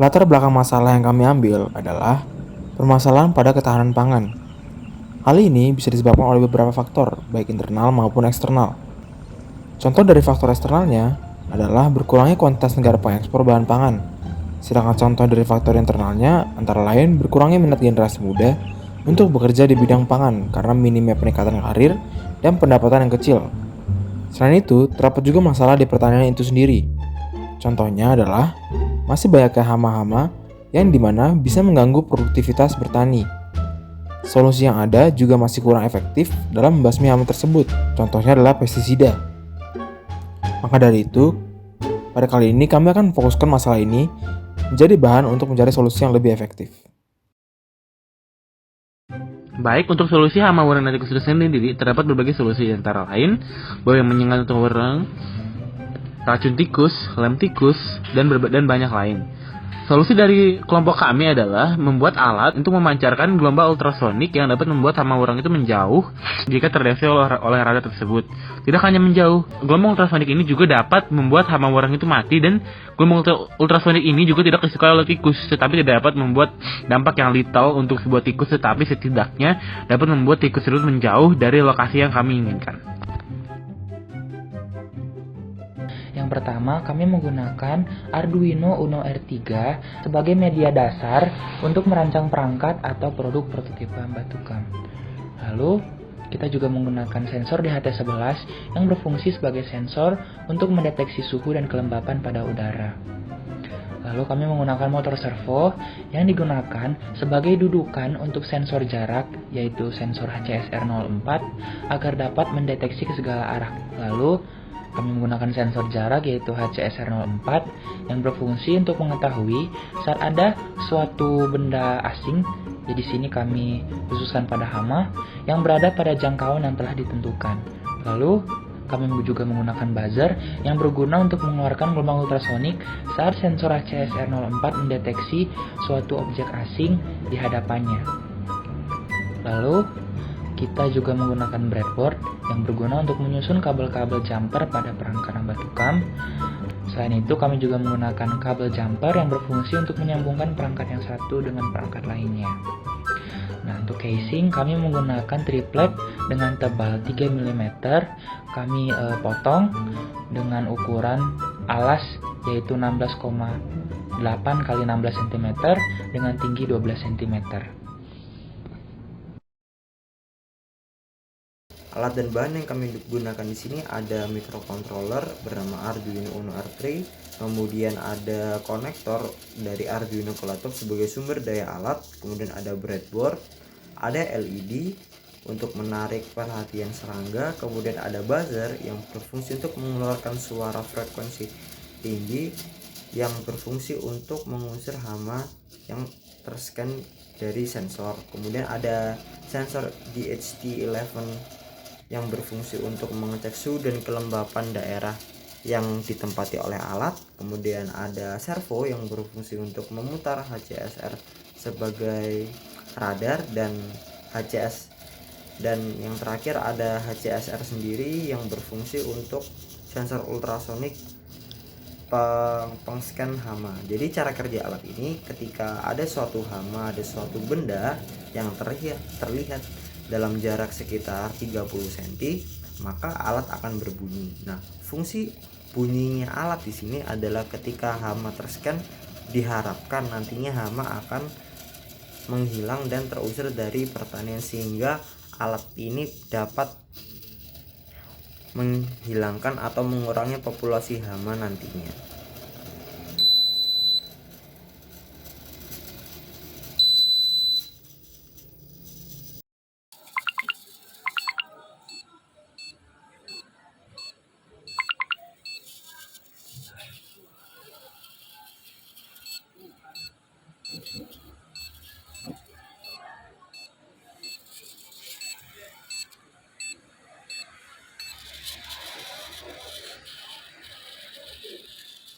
Latar belakang masalah yang kami ambil adalah permasalahan pada ketahanan pangan. Hal ini bisa disebabkan oleh beberapa faktor, baik internal maupun eksternal. Contoh dari faktor eksternalnya adalah berkurangnya kuantitas negara pengekspor bahan pangan. Sedangkan contoh dari faktor internalnya antara lain berkurangnya minat generasi muda untuk bekerja di bidang pangan karena minimnya peningkatan karir dan pendapatan yang kecil. Selain itu, terdapat juga masalah di pertanian itu sendiri. Contohnya adalah masih banyaknya hama-hama yang dimana bisa mengganggu produktivitas bertani. Solusi yang ada juga masih kurang efektif dalam membasmi hama tersebut. Contohnya adalah pestisida. Maka dari itu, pada kali ini kami akan memfokuskan masalah ini menjadi bahan untuk mencari solusi yang lebih efektif. Baik, untuk solusi hama warna tikus itu sendiri terdapat berbagai solusi, antara lain bahwa yang menyengat untuk warna, racun tikus, lem tikus, dan banyak lain. Solusi dari kelompok kami adalah membuat alat untuk memancarkan gelombang ultrasonik yang dapat membuat hama warang itu menjauh jika terdeteksi oleh radar tersebut. Tidak hanya menjauh, gelombang ultrasonik ini juga dapat membuat hama warang itu mati, dan gelombang ultrasonik ini juga tidak disukai oleh tikus, tetapi tidak dapat membuat dampak yang lethal untuk sebuah tikus, tetapi setidaknya dapat membuat tikus tersebut menjauh dari lokasi yang kami inginkan. Yang pertama, kami menggunakan Arduino Uno R3 sebagai media dasar untuk merancang perangkat atau produk prototip Batukam. Lalu, kita juga menggunakan sensor DHT11 yang berfungsi sebagai sensor untuk mendeteksi suhu dan kelembapan pada udara. Lalu kami menggunakan motor servo yang digunakan sebagai dudukan untuk sensor jarak, yaitu sensor HCSR04, agar dapat mendeteksi ke segala arah. Lalu, kami menggunakan sensor jarak yaitu HCSR04 yang berfungsi untuk mengetahui saat ada suatu benda asing. Jadi di sini kami khususkan pada hama yang berada pada jangkauan yang telah ditentukan. Lalu kami juga menggunakan buzzer yang berguna untuk mengeluarkan gelombang ultrasonik saat sensor HCSR04 mendeteksi suatu objek asing di hadapannya. Lalu kita juga menggunakan breadboard yang berguna untuk menyusun kabel-kabel jumper pada perangkat Batukam. Selain itu, kami juga menggunakan kabel jumper yang berfungsi untuk menyambungkan perangkat yang satu dengan perangkat lainnya. Nah, untuk casing, kami menggunakan triplek dengan tebal 3 mm. Kami potong dengan ukuran alas yaitu 16,8 x 16 cm dengan tinggi 12 cm. Alat dan bahan yang kami gunakan di sini ada microcontroller bernama Arduino Uno R3, kemudian ada konektor dari Arduino ke laptop sebagai sumber daya alat, kemudian ada breadboard, ada LED untuk menarik perhatian serangga, kemudian ada buzzer yang berfungsi untuk mengeluarkan suara frekuensi tinggi yang berfungsi untuk mengusir hama yang terscan dari sensor. Kemudian ada sensor DHT11 yang berfungsi untuk mengecek suhu dan kelembapan daerah yang ditempati oleh alat. Kemudian ada servo yang berfungsi untuk memutar HCSR sebagai radar dan HCS, dan yang terakhir ada HCSR sendiri yang berfungsi untuk sensor ultrasonik pengscan hama. Jadi cara kerja alat ini, ketika ada suatu hama, ada suatu benda yang terlihat dalam jarak sekitar 30 cm, maka alat akan berbunyi. Nah, fungsi bunyinya alat di sini adalah ketika hama terscan, diharapkan nantinya hama akan menghilang dan terusir dari pertanian, sehingga alat ini dapat menghilangkan atau mengurangi populasi hama nantinya.